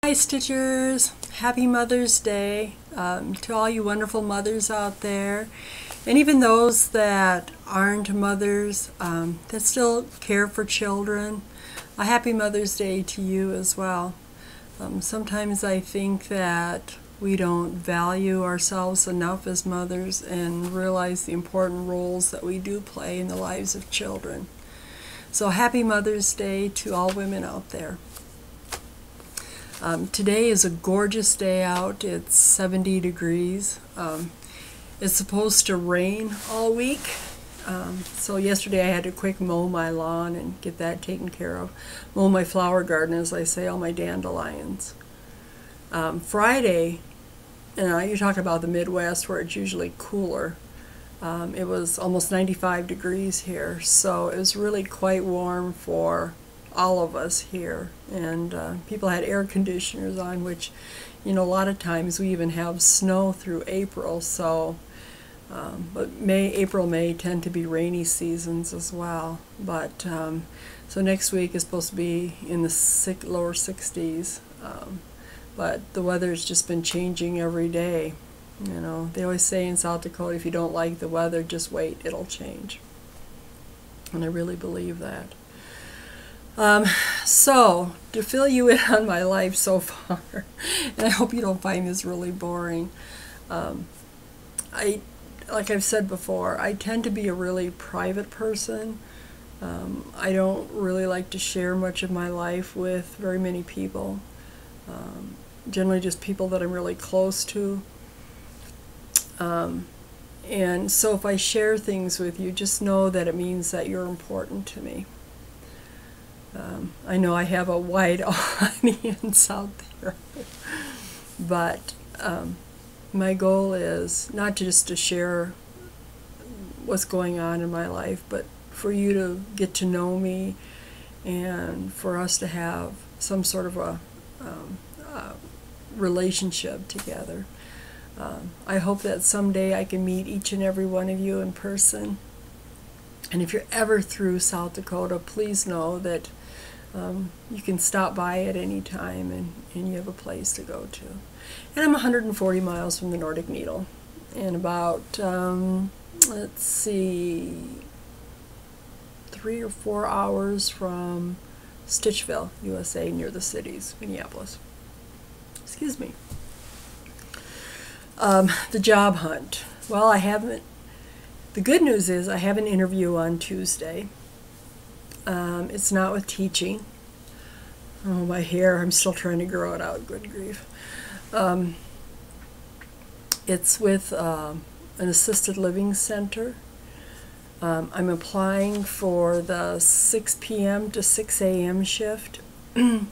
Hi Stitchers! Happy Mother's Day to all you wonderful mothers out there, and even those that aren't mothers that still care for children. A happy Mother's Day to you as well. Sometimes I think that we don't value ourselves enough as mothers and realize the important roles that we do play in the lives of children. So happy Mother's Day to all women out there. Today is a gorgeous day out. It's 70 degrees. It's supposed to rain all week. So yesterday I had to quick mow my lawn and get that taken care of. Mow my flower garden, as I say, all my dandelions. Friday, you're talking about the Midwest where it's usually cooler. It was almost 95 degrees here, so it was really quite warm for all of us here, and people had air conditioners on, which, you know, a lot of times we even have snow through April, so but April, May tend to be rainy seasons as well. But so next week is supposed to be in the lower 60s, but the weather's just been changing every day. You know, they always say in South Dakota, if you don't like the weather, just wait, it'll change, and I really believe that. So, to fill you in on my life so far, and I hope you don't find this really boring, like I've said before, I tend to be a really private person. I don't really like to share much of my life with very many people. Generally just people that I'm really close to. And so if I share things with you, just know that it means that you're important to me. I know I have a wide audience out there, but my goal is not just to share what's going on in my life, but for you to get to know me and for us to have some sort of a relationship together. I hope that someday I can meet each and every one of you in person. And if you're ever through South Dakota, please know that you can stop by at any time and you have a place to go to. And I'm 140 miles from the Nordic Needle, and about, let's see, 3 or 4 hours from Stitchville, USA, near the cities, Minneapolis. Excuse me. The job hunt. Well, the good news is I have an interview on Tuesday. It's not with teaching. Oh, my hair, I'm still trying to grow it out, good grief. It's with an assisted living center. I'm applying for the 6 p.m. to 6 a.m. shift. And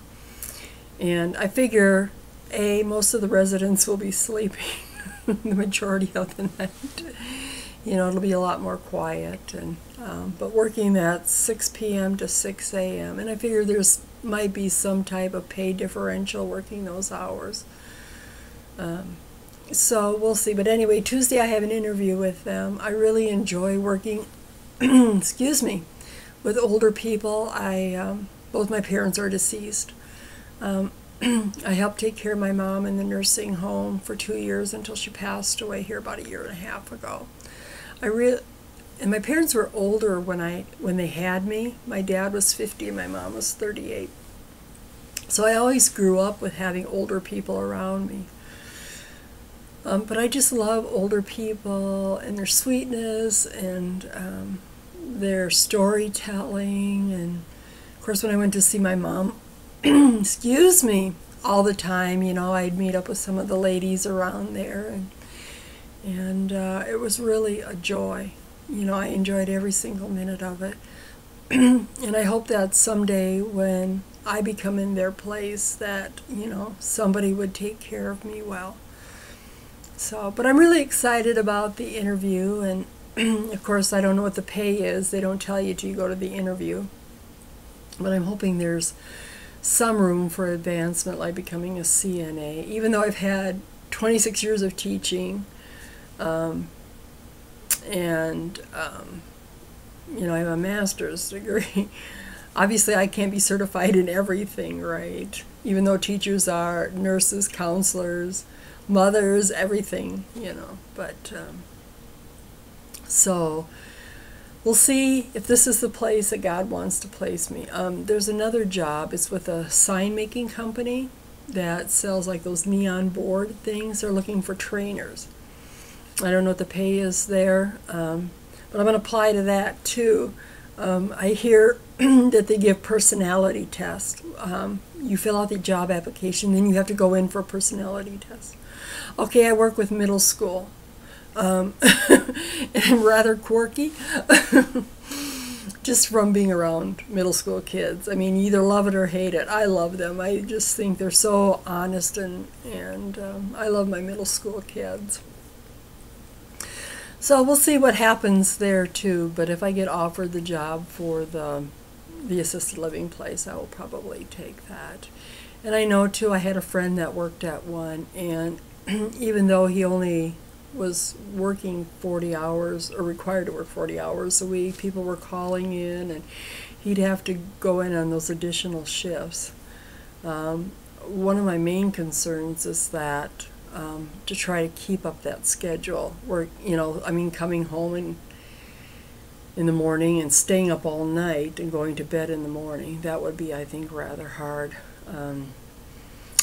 I figure, most of the residents will be sleeping the majority of the night. You know, it'll be a lot more quiet, and but working that 6 p.m. to 6 a.m. and I figure might be some type of pay differential working those hours. So we'll see. But anyway, Tuesday I have an interview with them. I really enjoy working, excuse me, with older people. Both my parents are deceased. I helped take care of my mom in the nursing home for 2 years until she passed away here about 1.5 years ago. And my parents were older when they had me. My dad was 50 and my mom was 38. So I always grew up with having older people around me. But I just love older people and their sweetness and their storytelling. And of course, when I went to see my mom, excuse me, all the time, you know, I'd meet up with some of the ladies around there, and it was really a joy. You know, I enjoyed every single minute of it. And I hope that someday when I become in their place that, you know, somebody would take care of me well. So, but I'm really excited about the interview, and of course I don't know what the pay is. They don't tell you till you go to the interview. But I'm hoping there's some room for advancement, like becoming a CNA, even though I've had 26 years of teaching, and you know, I have a master's degree. Obviously I can't be certified in everything, right? even though teachers are nurses, counselors, mothers, everything, you know. But so we'll see if this is the place that God wants to place me. There's another job. It's with a sign making company that sells like those neon board things. They're looking for trainers. I don't know what the pay is there, but I'm going to apply to that too. I hear that they give personality tests. You fill out the job application, then you have to go in for a personality test. Okay, I work with middle school. And I'm rather quirky, just from being around middle school kids. I mean, you either love it or hate it. I love them. I just think they're so honest, and I love my middle school kids. So we'll see what happens there too, but if I get offered the job for the assisted living place, I will probably take that. And I know too, I had a friend that worked at one, and even though he only was working 40 hours, or required to work 40 hours a week, people were calling in, and he'd have to go in on those additional shifts. One of my main concerns is that to try to keep up that schedule, where, you know, I mean, coming home in the morning and staying up all night and going to bed in the morning, that would be, I think, rather hard.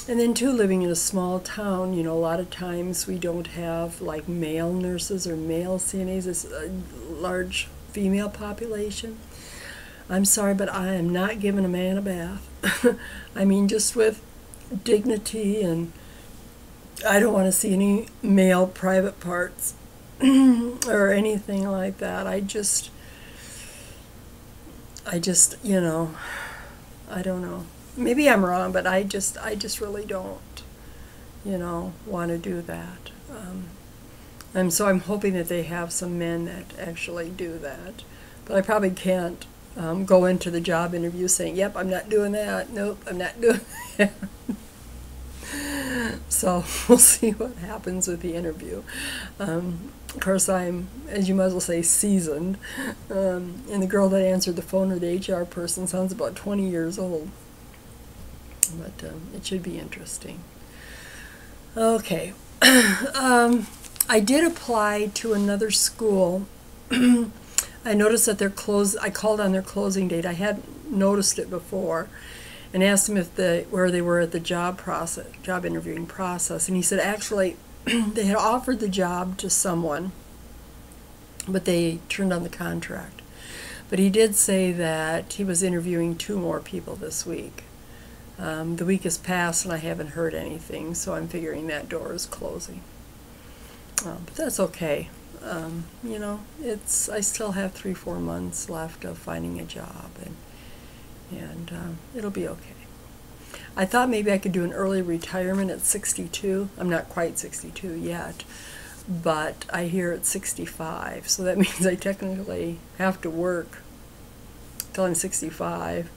And then too, living in a small town, you know, a lot of times we don't have like male nurses or male CNAs. It's a large female population. I'm sorry, but I am not giving a man a bath. I mean, just with dignity, and I don't want to see any male private parts or anything like that. I just, you know, I don't know. Maybe I'm wrong, but I just really don't, you know, want to do that. So I'm hoping that they have some men that actually do that. But I probably can't go into the job interview saying, yep, I'm not doing that. Nope, I'm not doing that. So we'll see what happens with the interview. Of course, I'm, as you might as well say, seasoned. And the girl that answered the phone, or the HR person, sounds about 20 years old. But it should be interesting. Okay. I did apply to another school. I noticed that I called on their closing date. I had noticed it before, and asked them if where they were at the job interviewing process. And he said actually they had offered the job to someone, but they turned down the contract. But he did say that he was interviewing 2 more people this week. The week has passed and I haven't heard anything, so I'm figuring that door is closing. But that's okay. You know, I still have 3-4 months left of finding a job, and it'll be okay. I thought maybe I could do an early retirement at 62. I'm not quite 62 yet, but I hear it's 65, so that means I technically have to work till I'm 65.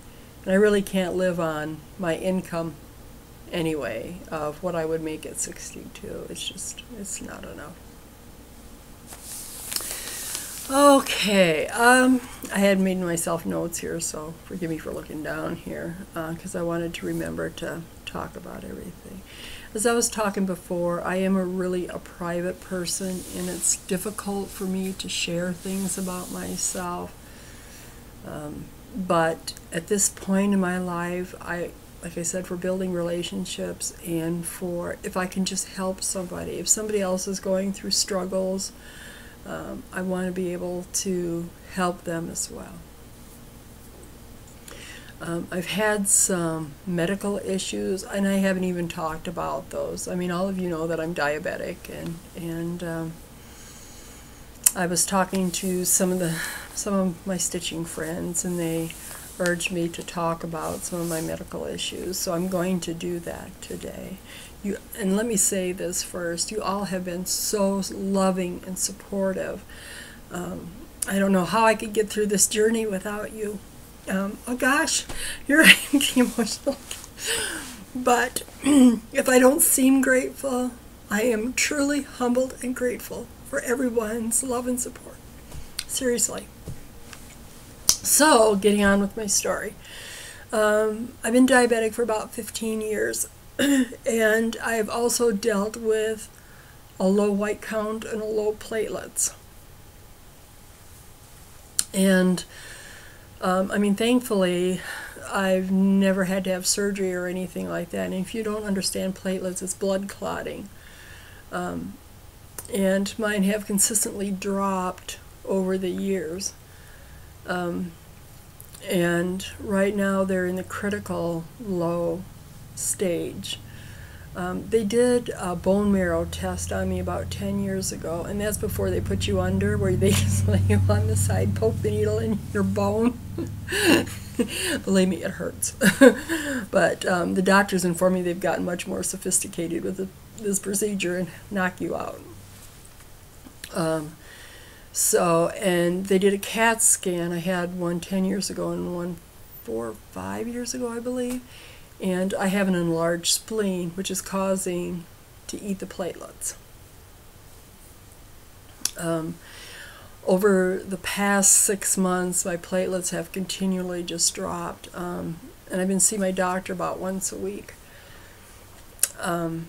And I really can't live on my income anyway of what I would make at 62. It's not enough. Okay, I had made myself notes here, so forgive me for looking down here, because I wanted to remember to talk about everything. As I was talking before, I am really a private person, and it's difficult for me to share things about myself. But at this point in my life, like I said, for building relationships, and for if I can just help somebody, if somebody else is going through struggles, I want to be able to help them as well. I've had some medical issues, and I haven't even talked about those. I mean, all of you know that I'm diabetic, and I was talking to some of my stitching friends, and they urged me to talk about some of my medical issues, so I'm going to do that today. And let me say this first, you all have been so loving and supportive. I don't know how I could get through this journey without you. Oh gosh, here I am getting emotional. But if I don't seem grateful, I am truly humbled and grateful for everyone's love and support. Seriously. So, getting on with my story. I've been diabetic for about 15 years, and I've also dealt with a low white count and a low platelets. And I mean, thankfully, I've never had to have surgery or anything like that. And if you don't understand platelets, it's blood clotting. And mine have consistently dropped over the years. And right now they're in the critical low stage. They did a bone marrow test on me about 10 years ago, and that's before they put you under, where they just lay you on the side, poke the needle in your bone. Believe me, it hurts. But the doctors inform me they've gotten much more sophisticated with this procedure and knock you out. And they did a CAT scan. I had one 10 years ago and one 4 or 5 years ago, I believe. And I have an enlarged spleen, which is causing to eat the platelets. Over the past 6 months, my platelets have continually just dropped. And I've been seeing my doctor about once a week. And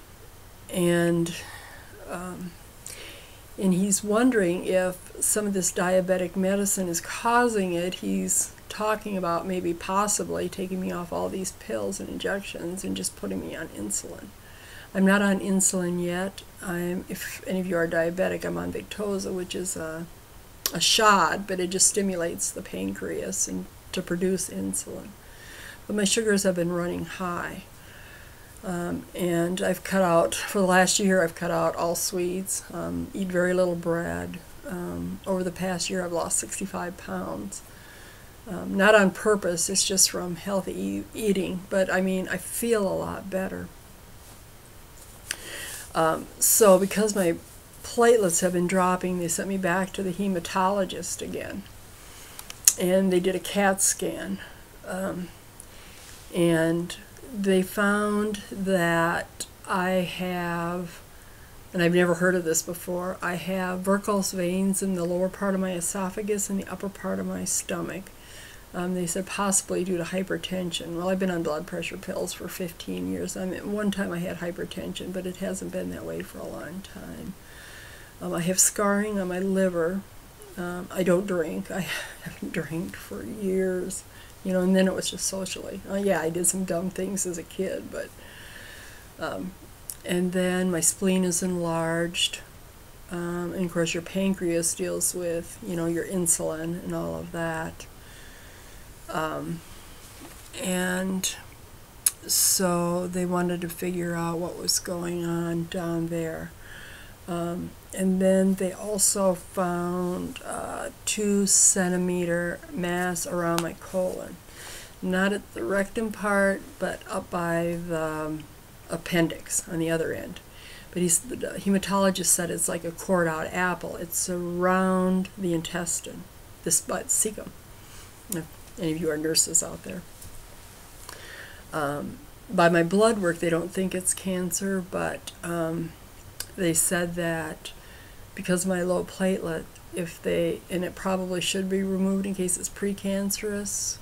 he's wondering if some of this diabetic medicine is causing it. He's talking about maybe possibly taking me off all these pills and injections and just putting me on insulin. I'm not on insulin yet. If any of you are diabetic, I'm on Victoza, which is a shot, but it just stimulates the pancreas and to produce insulin. But my sugars have been running high. And I've cut out, for the last year, I've cut out all sweets, eat very little bread. Over the past year, I've lost 65 pounds. Not on purpose, it's just from healthy eating, but I mean, I feel a lot better. So because my platelets have been dropping, they sent me back to the hematologist again. And they did a CAT scan. And they found that I have, and I've never heard of this before, I have varicose veins in the lower part of my esophagus and the upper part of my stomach. They said possibly due to hypertension. Well, I've been on blood pressure pills for 15 years. I mean, one time I had hypertension, but it hasn't been that way for a long time. I have scarring on my liver. I don't drink. I haven't drank for years. You know, and then it was just socially. Yeah, I did some dumb things as a kid, but... and then my spleen is enlarged. And of course your pancreas deals with, you know, your insulin and all of that. And so they wanted to figure out what was going on down there. And then they also found a 2-centimeter mass around my colon. Not at the rectum part, but up by the appendix on the other end. But the hematologist said it's like a cored out apple. It's around the intestine, this butt cecum. If any of you are nurses out there. By my blood work, they don't think it's cancer, but they said that because of my low platelet, and it probably should be removed in case it's precancerous,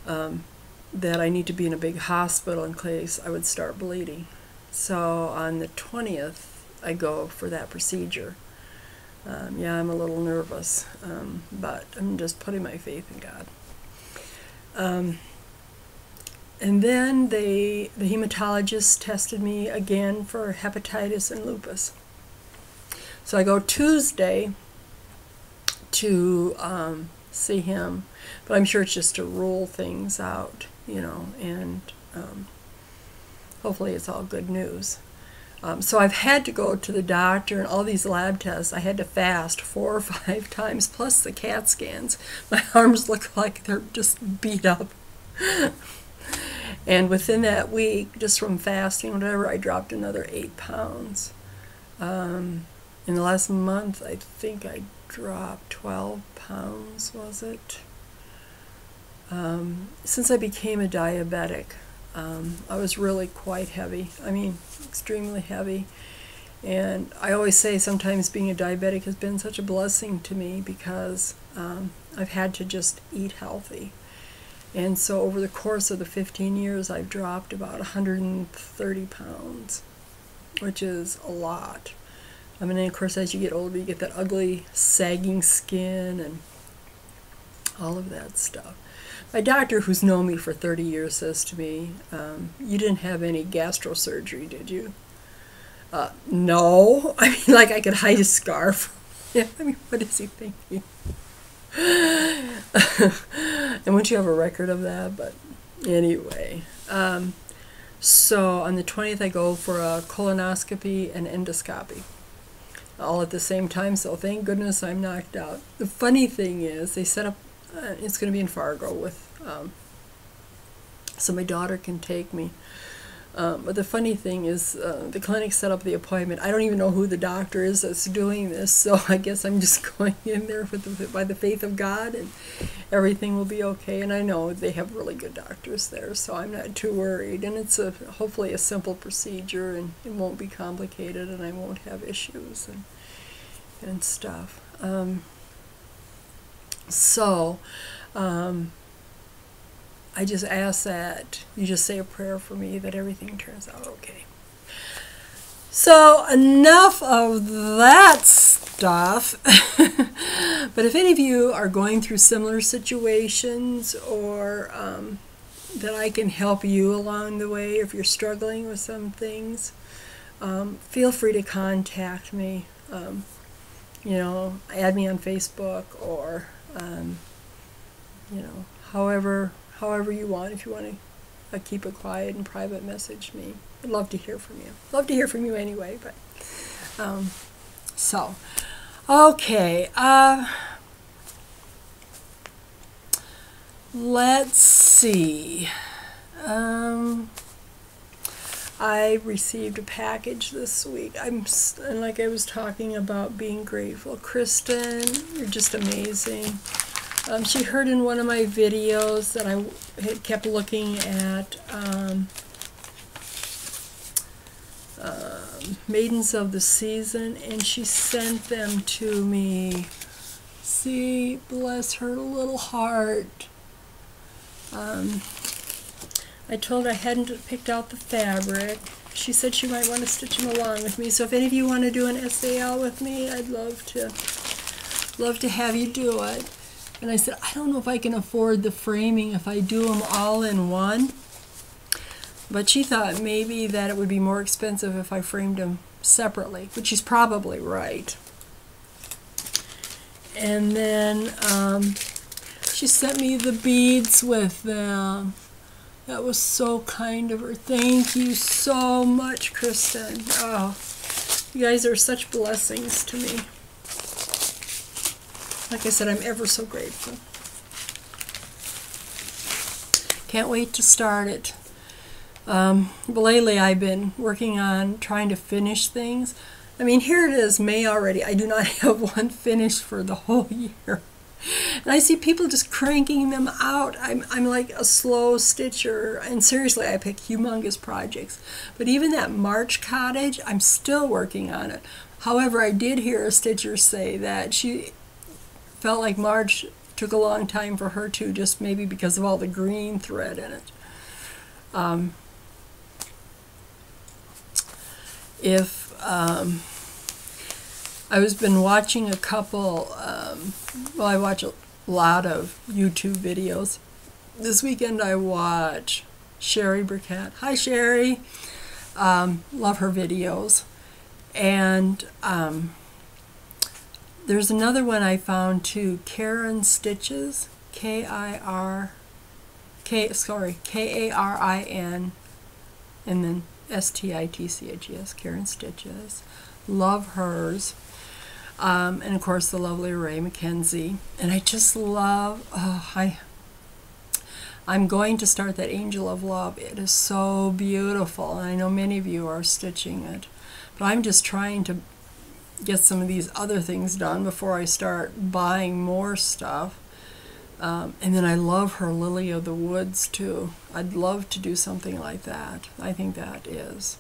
that I need to be in a big hospital in case I would start bleeding. So on the 20th, I go for that procedure. Yeah, I'm a little nervous, but I'm just putting my faith in God. And then the hematologist tested me again for hepatitis and lupus. So I go Tuesday to see him, but I'm sure it's just to rule things out, you know, and hopefully it's all good news. So I've had to go to the doctor and all these lab tests. I had to fast 4 or 5 times, plus the CAT scans. My arms look like they're just beat up. And within that week, just from fasting, whatever, I dropped another 8 pounds. In the last month, I think I dropped 12 pounds, was it? Since I became a diabetic, I was really quite heavy. I mean, extremely heavy. And I always say sometimes being a diabetic has been such a blessing to me because I've had to just eat healthy. And so over the course of the 15 years, I've dropped about 130 pounds, which is a lot. I mean, of course, as you get older, you get that ugly, sagging skin and all of that stuff. My doctor, who's known me for 30 years, says to me, you didn't have any gastrosurgery, did you? No. I mean, like I could hide a scarf. Yeah, I mean, what is he thinking? And wouldn't you have a record of that? But anyway, so on the 20th I go for a colonoscopy and endoscopy all at the same time, so thank goodness I'm knocked out. The funny thing is they set up, it's going to be in Fargo with, so my daughter can take me. But the funny thing is, the clinic set up the appointment. I don't even know who the doctor is that's doing this, so I guess I'm just going in there with by the faith of God, and everything will be okay. And I know they have really good doctors there, so I'm not too worried. And it's hopefully a simple procedure, and it won't be complicated, and I won't have issues and stuff. I just ask that you just say a prayer for me that everything turns out okay. So enough of that stuff. But if any of you are going through similar situations, or that I can help you along the way, if you're struggling with some things, feel free to contact me. You know, add me on Facebook, or you know, however you want. If you want to keep it quiet and private message me, I'd love to hear from you. Love to hear from you anyway. But so okay, let's see. I received a package this week. And like I was talking about being grateful. Kristen, you're just amazing. She heard in one of my videos that I had kept looking at Maidens of the Season, and she sent them to me. See, bless her little heart. I told her I hadn't picked out the fabric. She said she might want to stitch them along with me. So if any of you want to do an SAL with me, I'd love to have you do it. And I said, I don't know if I can afford the framing if I do them all in one. But she thought maybe that it would be more expensive if I framed them separately, which she's probably right. And then she sent me the beads with them. That was so kind of her. Thank you so much, Kristen. Oh, you guys are such blessings to me. Like I said, I'm ever so grateful. Can't wait to start it. But lately I've been working on trying to finish things. I mean, here it is, May already. I do not have one finished for the whole year. And I see people just cranking them out. I'm like a slow stitcher. And seriously, I pick humongous projects. But even that March cottage, I'm still working on it. However, I did hear a stitcher say that she felt like March took a long time for her too, just maybe because of all the green thread in it. I was been watching a couple, well, I watch a lot of YouTube videos. This weekend I watch Shari Burkett. Hi, Shari. Love her videos. And there's another one I found too, karinstitches, K-A-R-I-N, and then S-T-I-T-C-H-E-S, karinstitches. Love hers. And of course the lovely Ray McKenzie. And I just love, I'm going to start that Angel of Love. It is so beautiful. And I know many of you are stitching it. But I'm just trying to get some of these other things done before I start buying more stuff. And then I love her Lily of the Woods too. I'd love to do something like that. I think that is.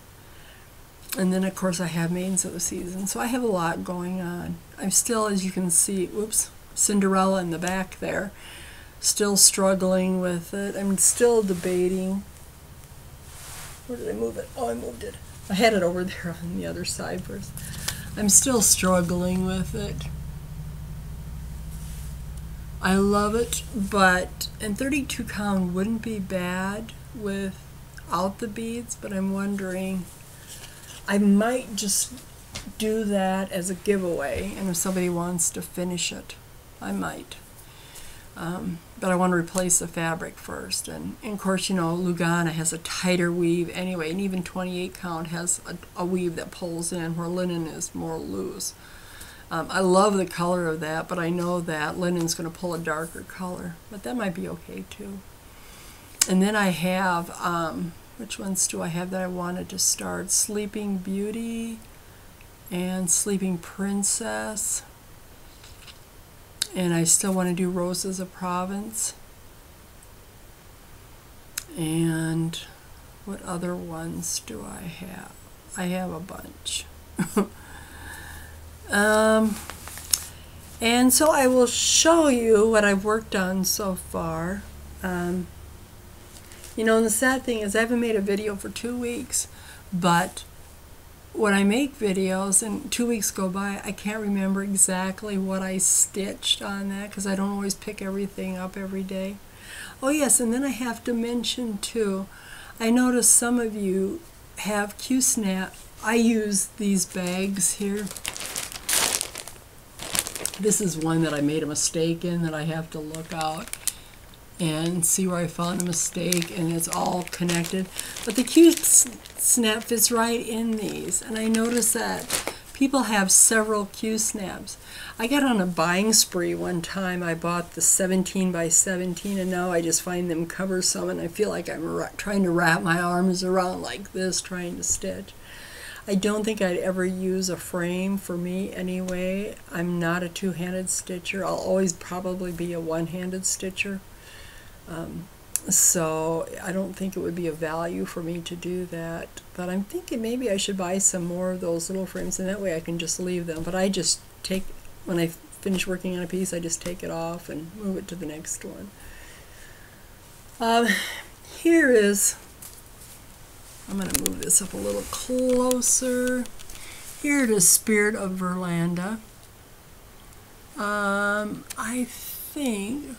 And then of course I have Maidens of the Season. So I have a lot going on. I'm still, as you can see, whoops, Cinderella in the back there. Still struggling with it. I'm still debating. Where did I move it? Oh, I moved it. I had it over there on the other side first. I'm still struggling with it. I love it, but, and 32 count wouldn't be bad without the beads, but I'm wondering, I might just do that as a giveaway, and if somebody wants to finish it, I might. But I want to replace the fabric first, and of course, you know, Lugana has a tighter weave anyway, and even 28 count has a weave that pulls in where linen is more loose. I love the color of that, but I know that linen's going to pull a darker color, but that might be okay too. And then I have, which ones do I have that I wanted to start? Sleeping Beauty and Sleeping Princess. And I still want to do Roses of Provence. And what other ones do I have? I have a bunch. And so I will show you what I've worked on so far. You know, and the sad thing is I haven't made a video for 2 weeks, but when I make videos and 2 weeks go by, I can't remember exactly what I stitched on that because I don't always pick everything up every day. Oh yes, and then I have to mention too, I noticed some of you have Q-snap. I use these bags here. This is one that I made a mistake in that I have to look out and see where I found a mistake, and it's all connected. But the Q-snap fits right in these, and I noticed that people have several Q-snaps. I got on a buying spree one time. I bought the 17 by 17, and now I just find them cumbersome, and I feel like I'm trying to wrap my arms around like this, trying to stitch. I don't think I'd ever use a frame for me anyway. I'm not a two-handed stitcher. I'll always probably be a one-handed stitcher. So I don't think it would be of value for me to do that. But I'm thinking maybe I should buy some more of those little frames, and that way I can just leave them. But I just take, when I finish working on a piece, I just take it off and move it to the next one. Here is, I'm going to move this up a little closer. Here it is, Spirit of Verlanda. I think,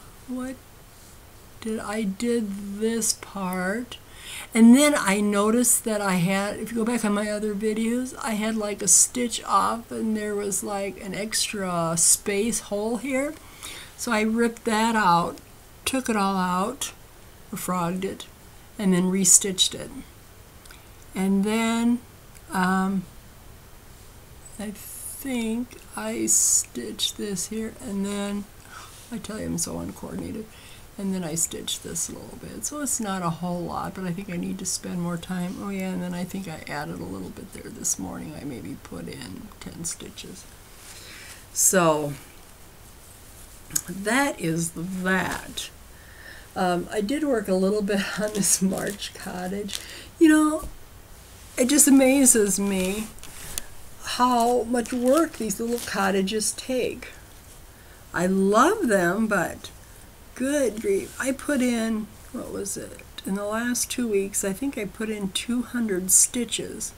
I did this part, and then I noticed that I had, if you go back on my other videos, I had like a stitch off and there was like an extra space hole here. So I ripped that out, took it all out, frogged it, and then restitched it. And then I think I stitched this here, and then I tell you I'm so uncoordinated. And then I stitched this a little bit. So it's not a whole lot, but I think I need to spend more time. Oh yeah, and then I think I added a little bit there this morning. I maybe put in 10 stitches. So that is that. I did work a little bit on this March cottage. You know, it just amazes me how much work these little cottages take. I love them, but good grief. I put in, what was it? In the last 2 weeks, I think I put in 200 stitches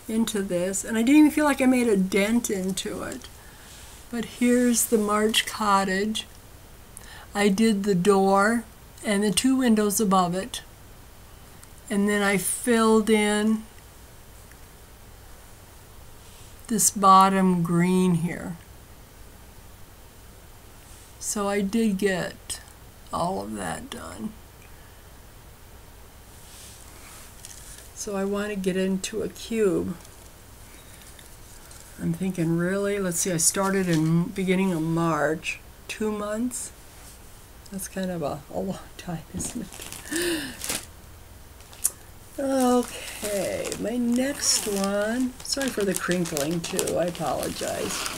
into this, and I didn't even feel like I made a dent into it. But here's the March cottage. I did the door and the 2 windows above it, and then I filled in this bottom green here. So I did get all of that done. So I want to get into a cube. I'm thinking, really? Let's see, I started in beginning of March. 2 months? That's kind of a long time, isn't it? Okay, my next one, sorry for the crinkling too, I apologize,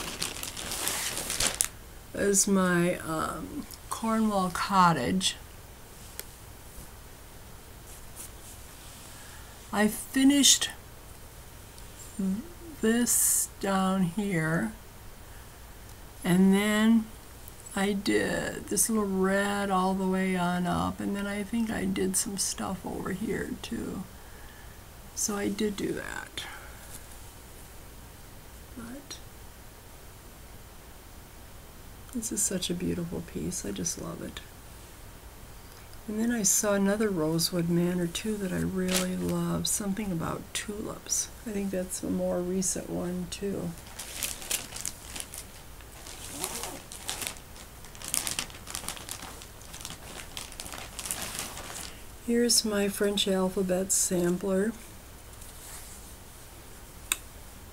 is my Cornwall cottage. I finished this down here, and then I did this little red all the way on up, and then I think I did some stuff over here too. So I did do that. But this is such a beautiful piece. I just love it. And then I saw another rosewood manor too that I really love. Something about tulips. I think that's a more recent one too. Here's my French alphabet sampler.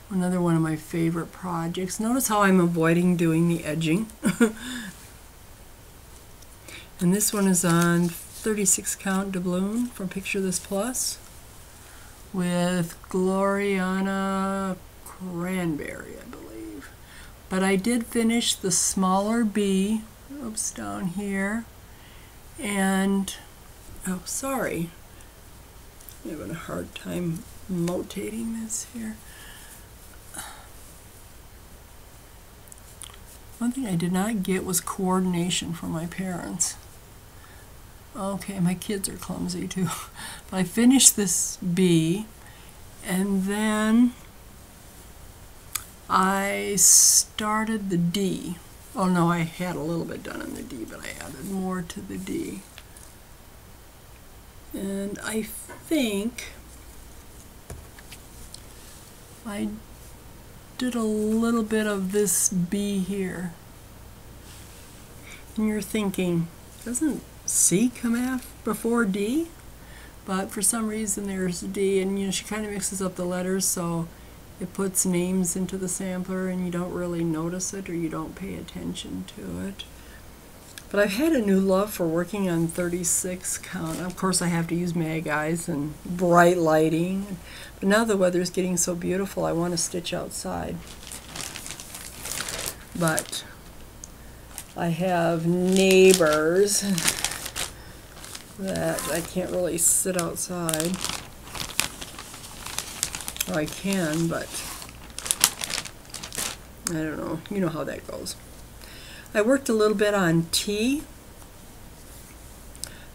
Another one of my favorite projects. Notice how I'm avoiding doing the edging. And this one is on 36 count doubloon from Picture This Plus with Gloriana Cranberry, I believe. But I did finish the smaller B, oops, down here, and oh, sorry. I'm having a hard time notating this here. One thing I did not get was coordination from my parents. Okay, my kids are clumsy too. But I finished this B, and then I started the D. Oh no, I had a little bit done in the D, but I added more to the D. And I think I did a little bit of this B here. And you're thinking, doesn't C come before D? But for some reason there's D, and you know, she kind of mixes up the letters, so it puts names into the sampler and you don't really notice it or you don't pay attention to it. But I've had a new love for working on 36 count. Of course I have to use mag eyes and bright lighting. But now the weather's getting so beautiful, I want to stitch outside. But I have neighbors that I can't really sit outside. Well, I can, but I don't know. You know how that goes. I worked a little bit on T.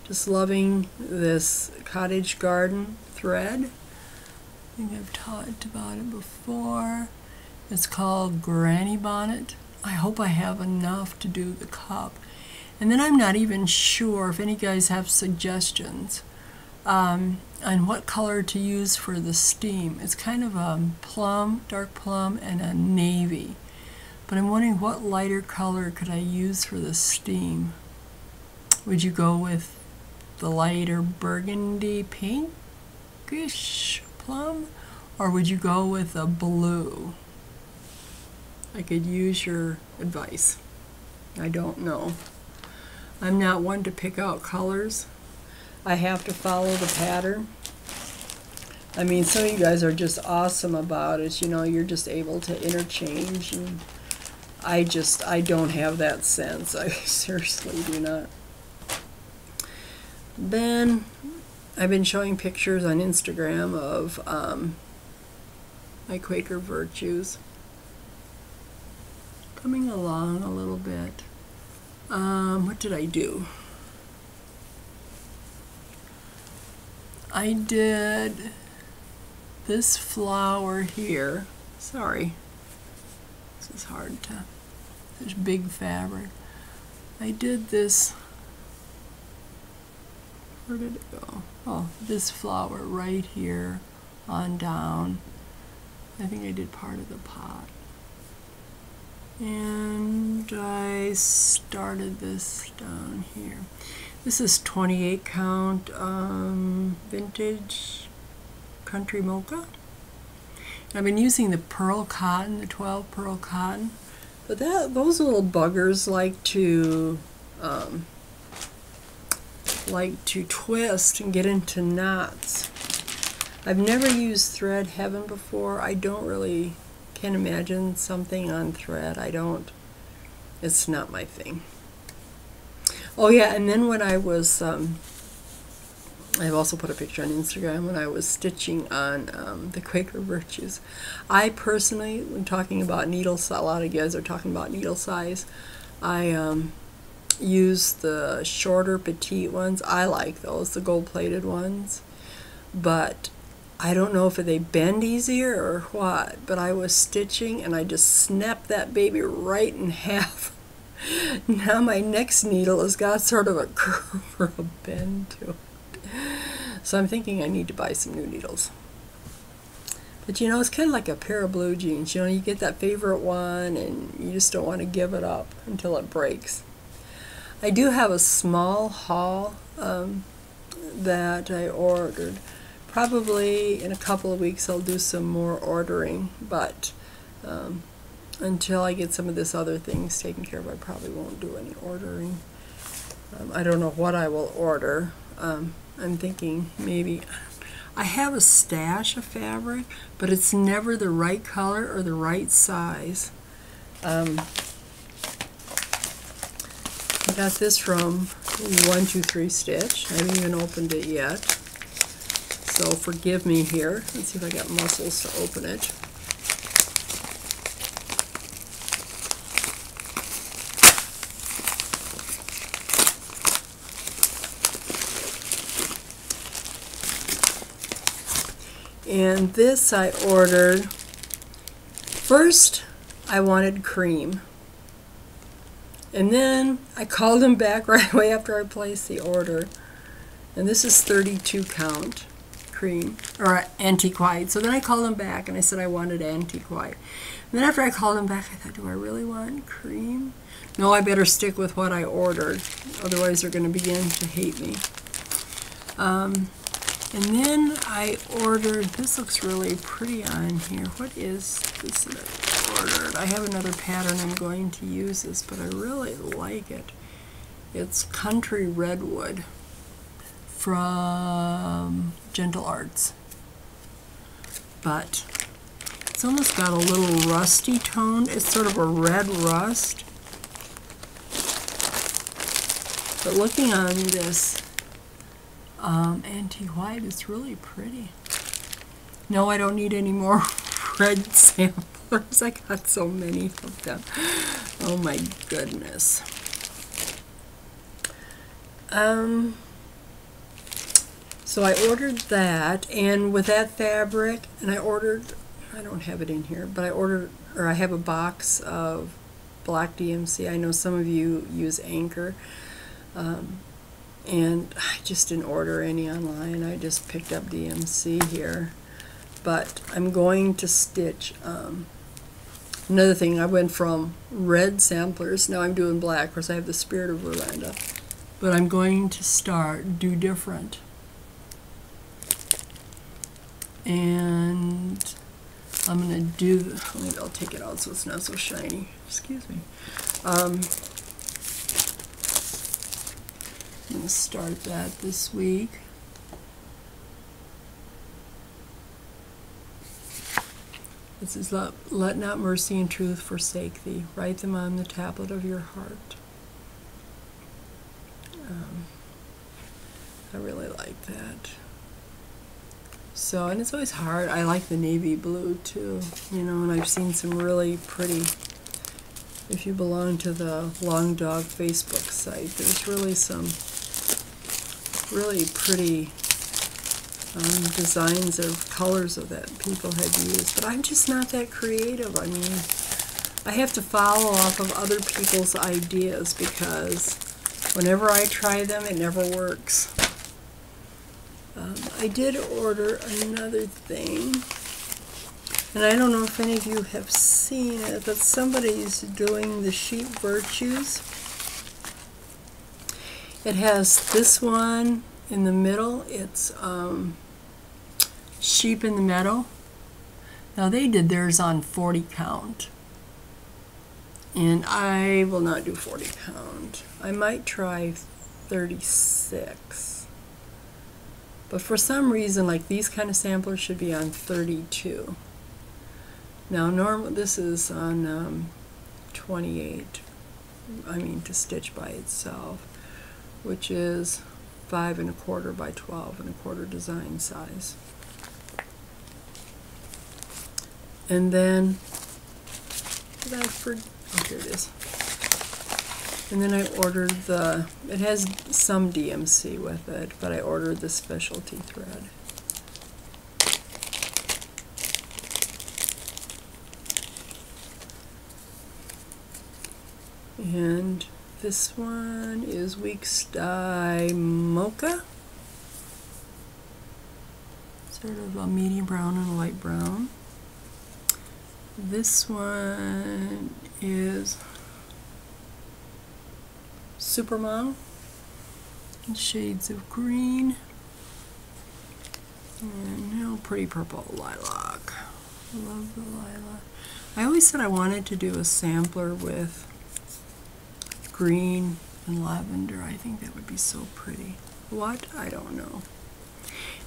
Just loving this cottage garden thread. I think I've talked about it before. It's called Granny Bonnet. I hope I have enough to do the cup. And then I'm not even sure if any guys have suggestions on what color to use for the steam. It's kind of a plum, dark plum, and a navy. But I'm wondering what lighter color could I use for the steam. Would you go with the lighter burgundy pinkish plum? Or would you go with a blue? I could use your advice. I don't know. I'm not one to pick out colors. I have to follow the pattern. I mean, some of you guys are just awesome about it. You know, you're just able to interchange. And I don't have that sense. I seriously do not. Then I've been showing pictures on Instagram of my Quaker Virtues. Coming along a little bit. What did I do? I did this flower here. Sorry. This is hard to, there's big fabric. I did this, where did it go? Oh, this flower right here on down. I think I did part of the pot. And I started this down here. This is 28 count vintage country mocha. I've been using the pearl cotton, the 12 pearl cotton, but those little buggers like to twist and get into knots. I've never used Thread Heaven before. I can't imagine something on thread. It's not my thing. Oh yeah, and then when I was, I've also put a picture on Instagram when I was stitching on the Quaker Virtues. I personally, when talking about needle size, a lot of guys are talking about needle size. I use the shorter petite ones. I like those, the gold-plated ones. But I don't know if they bend easier or what, but I was stitching and I just snapped that baby right in half. Now my next needle has got sort of a curve or a bend to it. So I'm thinking I need to buy some new needles. But you know, it's kind of like a pair of blue jeans. You know, you get that favorite one and you just don't want to give it up until it breaks. I do have a small haul that I ordered. Probably in a couple of weeks I'll do some more ordering, but until I get some of this other things taken care of, I probably won't do any ordering. I don't know what I will order. I'm thinking maybe I have a stash of fabric, but it's never the right color or the right size. I got this from 123 Stitch. I haven't even opened it yet, so forgive me here. Let's see if I got muscles to open it. And this I ordered. First, I wanted cream. And then I called them back right away after I placed the order. And this is 32 count cream, or antique white. So then I called them back and I said I wanted antique white. And then after I called them back, I thought, do I really want cream? No, I better stick with what I ordered. Otherwise they're going to begin to hate me. And then I ordered, this looks really pretty on here. What is this that I ordered? I have another pattern I'm going to use this, but I really like it. It's Country Redwood from Gentle Arts. But it's almost got a little rusty tone. It's sort of a red rust. But looking on this antique white, it's really pretty. No, I don't need any more red samplers. I got so many of them. Oh my goodness. So I ordered that, and with that fabric, and I ordered, I don't have it in here, but I ordered, or I have a box of black DMC. I know some of you use Anchor. And I just didn't order any online. I just picked up DMC here. But I'm going to stitch. Another thing, I went from red samplers, now I'm doing black. Of course, I have the Spirit of Verlanda. But I'm going to do different. And I'm going to do, maybe I'll take it out so it's not so shiny. Excuse me. I'm going to start that this week. This is let not mercy and truth forsake thee. Write them on the tablet of your heart. I really like that. So, and it's always hard. I like the navy blue too, you know, and I've seen some really pretty, if you belong to the Long Dog Facebook site, there's really some really pretty designs of colors of that people had used, but I'm just not that creative. I mean, I have to follow off of other people's ideas because whenever I try them, it never works. I did order another thing, and I don't know if any of you have seen it, but somebody's doing the Sheep Virtues. It has this one in the middle. It's Sheep in the Meadow. Now they did theirs on 40 count. And I will not do 40 count. I might try 36. But for some reason, like these kind of samplers should be on 32. Now this is on 28. I mean, to stitch by itself, which is 5 1/4 by 12 1/4 design size. And then, oh, here it is. And then I ordered it has some DMC with it, but I ordered the specialty thread. And this one is Weeks Dye Mocha. Sort of a medium brown and a light brown. This one is Supermom in shades of green. And pretty purple lilac. Love the lilac. I always said I wanted to do a sampler with green and lavender. I think that would be so pretty. What? I don't know.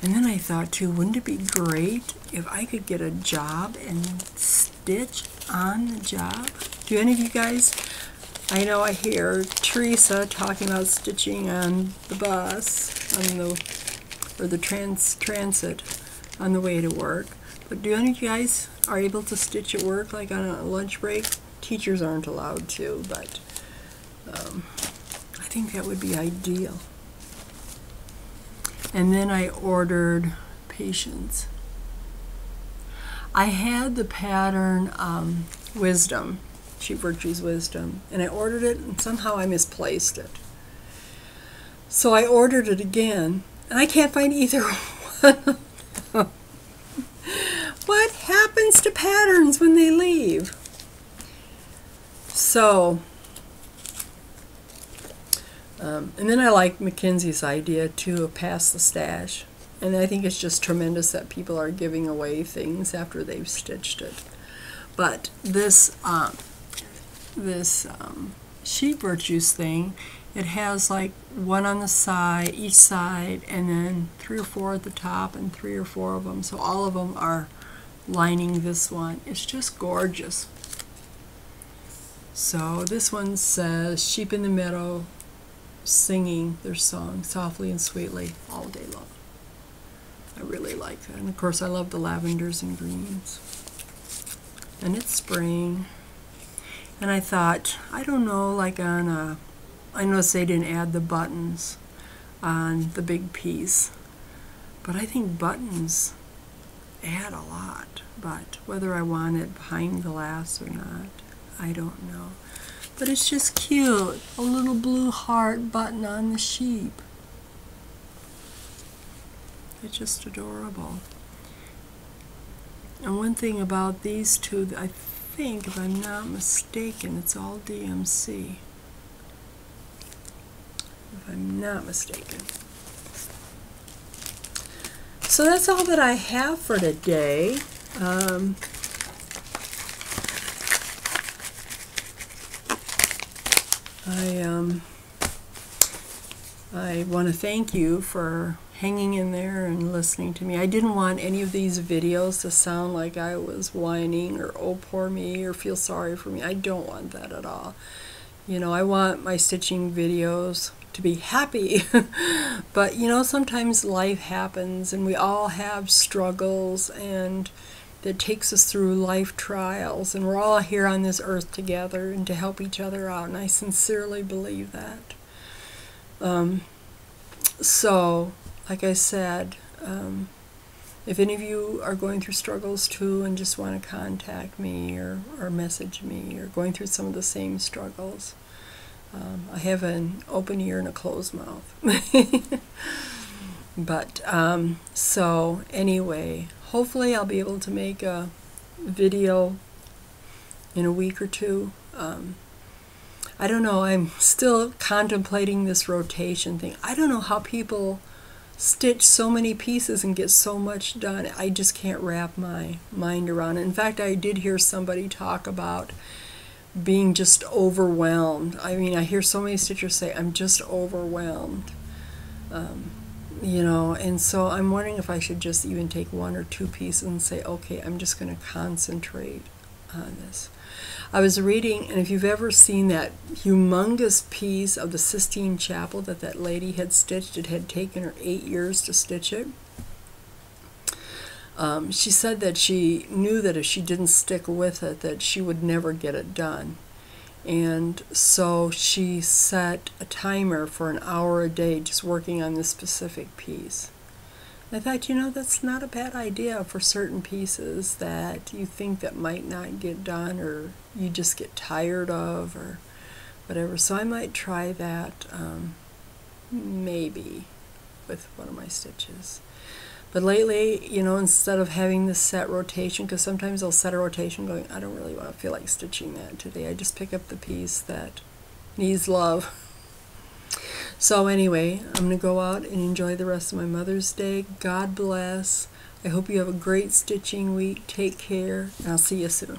And then I thought too, wouldn't it be great if I could get a job and stitch on the job? Do any of you guys, I know I hear Teresa talking about stitching on the bus, or the transit on the way to work. But do any of you guys are able to stitch at work, like on a lunch break? Teachers aren't allowed to, but I think that would be ideal. And then I ordered Patience. I had the pattern Wisdom, Sheep Virtues Wisdom, and I ordered it and somehow I misplaced it. So I ordered it again, and I can't find either one of them. What happens to patterns when they leave? So, and then I like Mackenzie's idea too of pass the stash. And I think it's just tremendous that people are giving away things after they've stitched it. But this Sheep Virtues thing, it has like one on the side, each side, and then 3 or 4 at the top and 3 or 4 of them. So all of them are lining this one. It's just gorgeous. So this one says, sheep in the meadow singing their song softly and sweetly all day long. I really like that. And of course I love the lavenders and greens. And it's spring. And I thought, I don't know, like on I noticed they didn't add the buttons on the big piece. But I think buttons add a lot. But whether I want it behind glass or not, I don't know. But it's just cute. A little blue heart button on the sheep. It's just adorable. And one thing about these two, I think, if I'm not mistaken, it's all DMC. If I'm not mistaken. So that's all that I have for today. I want to thank you for hanging in there and listening to me. I didn't want any of these videos to sound like I was whining or oh poor me or feel sorry for me. I don't want that at all. You know, I want my stitching videos to be happy. But you know, sometimes life happens and we all have struggles and that takes us through life trials, and we're all here on this earth together and to help each other out, and I sincerely believe that. So, like I said, if any of you are going through struggles too and just want to contact me or message me or going through some of the same struggles, I have an open ear and a closed mouth. But, so anyway, hopefully I'll be able to make a video in a week or two. I don't know, I'm still contemplating this rotation thing. I don't know how people stitch so many pieces and get so much done. I just can't wrap my mind around it. In fact, I did hear somebody talk about being just overwhelmed. I mean, I hear so many stitchers say, I'm just overwhelmed. You know, and so I'm wondering if I should just even take 1 or 2 pieces and say, okay, I'm just going to concentrate on this. I was reading, and if you've ever seen that humongous piece of the Sistine Chapel that lady had stitched, it had taken her 8 years to stitch it. She said that she knew that if she didn't stick with it, that she would never get it done. And so she set a timer for an hour a day just working on this specific piece. I thought, you know, that's not a bad idea for certain pieces that you think that might not get done, or you just get tired of, or whatever. So I might try that maybe with one of my stitches. But lately, you know, instead of having this set rotation, because sometimes I'll set a rotation going, I don't really want to feel like stitching that today. I just pick up the piece that needs love. So anyway, I'm going to go out and enjoy the rest of my Mother's Day. God bless. I hope you have a great stitching week. Take care, and I'll see you soon.